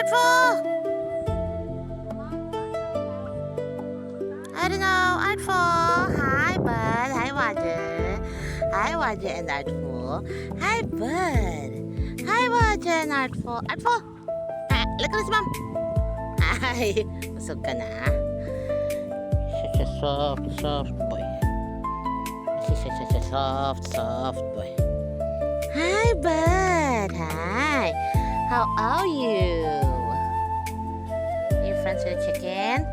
Artful! I don't know, Artful. Hi, Bud. Hi, Roger. Hi, Roger and Artful. Hi, Bud. Hi, Roger and Artful. Artful! Look at this, Mom. Hi. Busog ka na? Such a soft boy. Such a soft boy. Hi, Bud. Hi. How are you? Are you friends with the chicken?